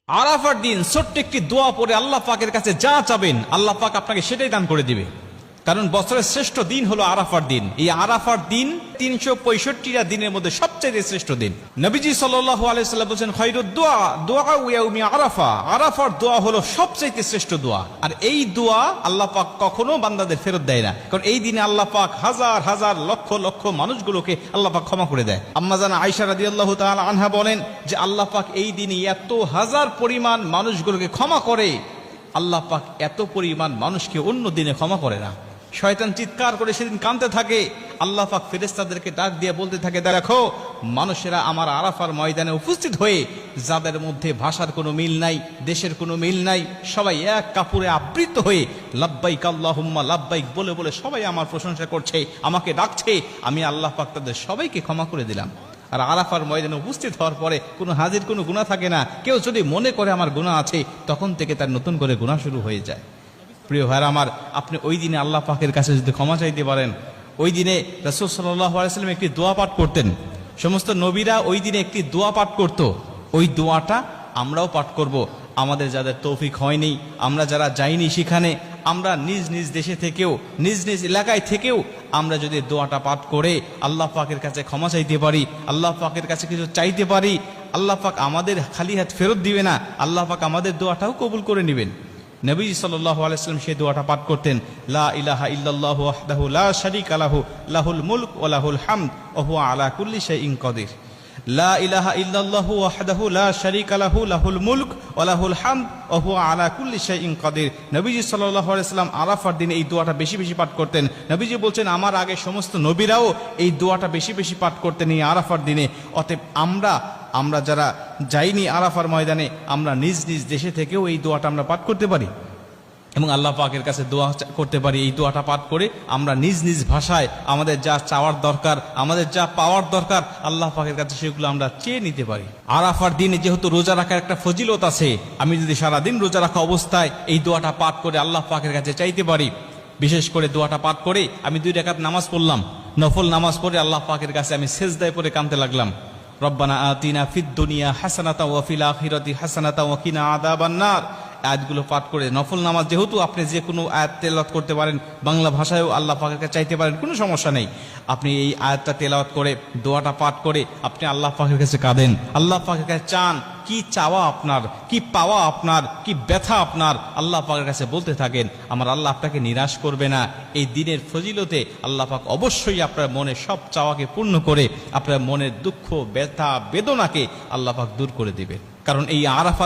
আরাফার দিন ছোট্ট একটি দোয়া পড়ে আল্লাহ পাকের কাছে যা চাবেন আল্লাহ পাক আপনাকে সেটাই দান করে দিবে। কারণ বছরের শ্রেষ্ঠ দিন হলো আরাফার দিন। এই আরাফার দিন ৩৬৫টা দিনের মধ্যে সবচেয়ে শ্রেষ্ঠ দিন। নবীজি সাল্লাল্লাহু আলাইহি ওয়াসাল্লাম বলেন, খায়রুদ দুআ দুআ ইয়াউমি আরাফা। আরাফার দোয়া হলো সবচেয়ে শ্রেষ্ঠ দোয়া। আর এই দোয়া আল্লাহ পাক কখনো বান্দাদের ফেরত দেয় না, কারণ এই দিনে আল্লাহ পাক হাজার হাজার লক্ষ লক্ষ মানুষগুলোকে আল্লাহ পাক ক্ষমা করে দেয়। আম্মা জান আয়েশা রাদিয়াল্লাহু তাআলা আনহা বলেন যে আল্লাহ পাক এই দিনে এত হাজার পরিমাণ মানুষগুলোকে ক্ষমা করে, আল্লাহ পাক এত পরিমাণ মানুষকে অন্য দিনে ক্ষমা করে না। শয়তান চিৎকার করে সেদিন কাঁদতে থাকে। আল্লাহ পাক ফেরেশতাদেরকে ডাক দিয়ে বলতে থাকে, দেখো মানুষেরা আমার আরাফার ময়দানে উপস্থিত হয়ে যাদের মধ্যে ভাষার কোনো মিল নাই, দেশের কোনো মিল নাই, সবাই এক কাপড়ে আবৃত হয়ে লাব্বাইক আল্লাহুম্মা লাব্বাইক বলে বলে সবাই আমার প্রশংসা করছে, আমাকে ডাকছে। আমি আল্লাহ পাক তাদের সবাইকে ক্ষমা করে দিলাম। আর আরাফার ময়দানে উপস্থিত হওয়ার পরে কোনো হাজির কোনো গুনাহ থাকে না। কেউ যদি মনে করে আমার গুনাহ আছে, তখন থেকে তার নতুন করে গুনাহ শুরু হয়ে যায়। প্রিয় ভাইরা আমার, আপনি ওই দিনে আল্লাহ পাকের কাছে যদি ক্ষমা চাইতে পারেন, ওই দিনে রাসূল সাল্লাল্লাহু আলাইহি ওয়াসাল্লাম একটি দোয়া পাঠ করতেন। সমস্ত নবীরা ওই দিনে একটি দোয়া পাঠ করত। ওই দোয়াটা আমরাও পাঠ করব। আমাদের যাদের তৌফিক হয়নি, আমরা যারা যাইনি সেখানে, আমরা নিজ নিজ দেশে থেকেও, নিজ নিজ এলাকায় থেকেও আমরা যদি দোয়াটা পাঠ করে আল্লাহ পাকের কাছে ক্ষমা চাইতে পারি, আল্লাহ পাকের কাছে কিছু চাইতে পারি, আল্লাহ পাক আমাদের খালি হাত ফেরত দিবে না, আল্লাহ পাক আমাদের দোয়াটাও কবুল করে নেবেন। নবী সাল্লাল্লাহু আলাইহি ওয়াসাল্লাম সেই দোয়াটা পাঠ করতেন, লা ইলাহা ইল্লাল্লাহু ওয়াহদাহু লা শারীকা লাহু লাহুল মুলক ওয়া লাহুল হামদ ওয়া হুয়া আলা কুল্লি শাইইন কাদির। লা ইলাহা ইল্লাল্লাহু ওয়াহদাহু লা শারীকা লাহু লাহুল মুলক ওয়া লাহুল হামদ ওয়া হুয়া আলা কুল্লি শাইইন কাদির। নবীজি সাল্লাল্লাহু আলাইহি ওয়াসাল্লাম আরাফার দিনে এই দোয়াটা বেশি বেশি পাঠ করতেন। নবীজি বলছেন, আমার আগে সমস্ত নবীরাও এই দোয়াটা বেশি বেশি পাঠ করতেন এই আরাফার দিনে। অতএব আমরা যারা যাইনি আরাফার ময়দানে, আমরা নিজ নিজ দেশে থেকেও এই দোয়াটা আমরা পাঠ করতে পারি এবং আল্লাহ পাকের কাছে দোয়া করতে পারি। এই দোয়াটা পাঠ করে আমরা নিজ নিজ ভাষায় আমাদের যা চাওয়ার দরকার, আমাদের যা পাওয়ার দরকার, আল্লাহ পাকের কাছে সেগুলো আমরা চেয়ে নিতে পারি। আরাফার দিনে যেহেতু রোজা রাখার একটা ফজিলত আছে, আমি যদি সারাদিন রোজা রাখা অবস্থায় এই দোয়াটা পাঠ করে আল্লাহ পাকের কাছে চাইতে পারি, বিশেষ করে দোয়াটা পাঠ করে আমি 2 রাকাত নামাজ পড়লাম, নফল নামাজ পড়ে আল্লাহ পাকের কাছে আমি সেজদায় পড়ে কাঁদতে লাগলাম, রব্বানা আতিনা ফিদ দুনিয়া হাসানাতাও ওয়া ফিল আখিরাতি হাসানাতাও ওয়া কিনা আযাবান নার। আয়াতগুলো পাঠ করে নফল নামাজ, যেহেতু আপনি যে কোনো আয়াত তেলাওয়াত করতে পারেন, বাংলা ভাষায়ও আল্লাহ পাকের কাছে চাইতে পারেন, কোনো সমস্যা নেই। আপনি এই আয়াতটা তেলাওয়াত করে দোয়াটা পাঠ করে আপনি আল্লাহ পাকের কাছে কাঁদেন, আল্লাহ পাকের কাছে চান, কি চাওয়া আপনার, কি পাওয়া আপনার, কি ব্যথা আপনার, আল্লাহ পাকের কাছে বলতে থাকেন। আমার আল্লাহ আপনাকে নিরাশ করবে না। এই দিনের ফজিলতে আল্লাহ পাক অবশ্যই আপনার মনের সব চাওয়াকে পূর্ণ করে আপনার মনের দুঃখ, ব্যথা, বেদনাকে আল্লাহ পাক দূর করে দিবেন। কারণ এই আরাফার